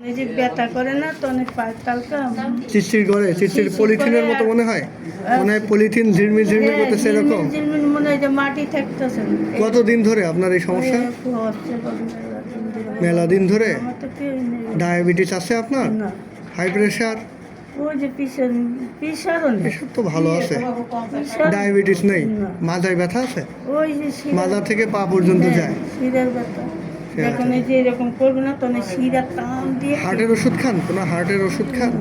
এই যে ব্যথা করে না তো অনেক কালকা চিচির করে চিচির পলিথিনের মতো মনে হয় পলিথিন ঝিরমির ঝিরমির করতেছে এরকম ঝিলমিল মনে হয় যে মাটি থাকতেছে না। কতদিন ধরে আপনার এই সমস্যা? মেলা দিন ধরে। আমার তো কেউ নেই। ডায়াবেটিস আছে আপনার? না। High pressure? ওই যে প্রেশারও নেই। প্রেশার তো ভালো আছে, প্রেশার ডায়াবেটিস নেই। না। মাথায় ব্যথা আছে? ওই যে মাথা থেকে পা পর্যন্ত যায়। শিরার ব্যথা যখন এই যে এরকম করবে না তখন শিরা টান দিয়ে হার্টের ওষুধ খান? কোনো হার্টের ওষুধ খান?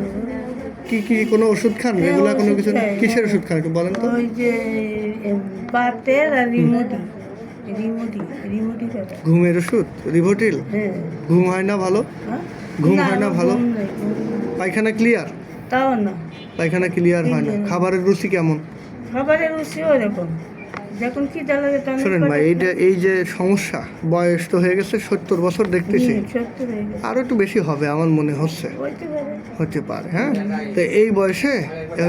কি কি কোনো ওষুধ খান? রেগুলার কোনো কিছু? কিসের ওষুধ খান একটু বলেন তো? ওই যে বাতের আর রিমোডি রিমোডি ঘুমের ওষুধ রিভোটিল? হ্যাঁ। ঘুম হয় না ভালো? হ্যাঁ? ঘুম হয় না ভালো? ঘুম নেই, ঘুম নেই। পায়খানা ক্লিয়ার? তাও না। পায়খানা ক্লিয়ার হয় না। খাবারের রুচি কেমন? খাবারের রুচি ওরকম যখন কি লাগে তখন শোনেন ভাই, এই যে সমস্যা, বয়স তো হয়ে গেছে 70 বছর দেখতেছি, আরো একটু বেশি হবে আমার মনে হচ্ছে, হতে পারে। হ্যাঁ, তো এই বয়সে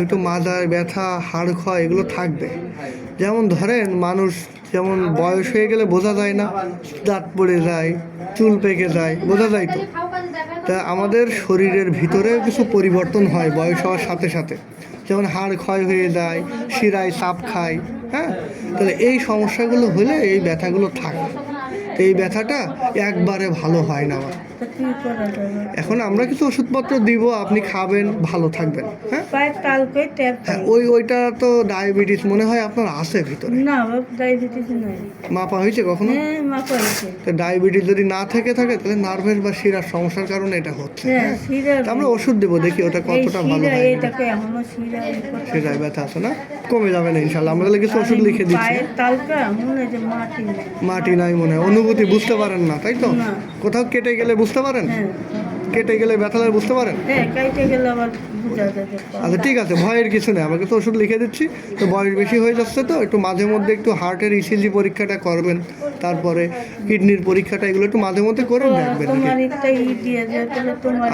একটু মাথায় ব্যথা, হাড় ক্ষয় এগুলো থাকবে। যেমন ধরেন মানুষ যেমন বয়স হয়ে গেলে বোঝা যায় না, দাঁত পড়ে যায়, চুল পেকে যায়, বোঝা যায় তো। তা আমাদের শরীরের ভিতরে কিছু পরিবর্তন হয় বয়স হওয়ার সাথে সাথে, যেমন হাড় ক্ষয় হয়ে যায়, শিরায় চাপ খায়। হ্যাঁ, তাহলে এই সমস্যাগুলো হলে এই ব্যথাগুলো থাকে। তো এই ব্যথাটা একবারে ভালো হয় না আমার। এখন আমরা কিছু ওষুধপত্র দিব, আপনি খাবেন, ভালো থাকবেন। হ্যাঁ, ওইটা তো ডায়াবেটিস মনে হয় আপনার আছে ভিতরে? না, ডায়াবেটিস নাই। মাপা হয়েছে কখনো? হ্যাঁ, মাপা হয়েছে। তো ডায়াবেটিস যদি না থাকে তাহলে নার্ভের বা শিরার সমস্যার কারণে এটা হচ্ছে। হ্যাঁ, আমরা ওষুধ দেবো, দেখি ওটা কতটা ভালো হয়। শিরায় ব্যথা আছে না, কমে যাবে না ইনশাল্লাহ। আমরা তাহলে কিছু ওষুধ লিখে দিচ্ছি। মাটি নাই মনে হয়, অনুভূতি বুঝতে পারেন না, তাই তো? কোথাও কেটে গেলে বুঝতে পারেন? কেটে গেলে ব্যথা লাগে বুঝতে পারেন? আচ্ছা ঠিক আছে, ভয়ের কিছু নেই, আমাকে তো ওষুধ লিখে দিচ্ছি। তো বয়স বেশি হয়ে যাচ্ছে তো একটু মাঝে মধ্যে একটু হার্টের ইসিজি পরীক্ষাটা করবেন, তারপরে কিডনির পরীক্ষাটা, এগুলো একটু মাঝে মধ্যে করে দেখবেন।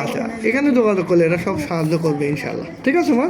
আচ্ছা, এখানে যোগাযোগ করলে এরা সব সাহায্য করবে ইনশাল্লাহ। ঠিক আছে মা?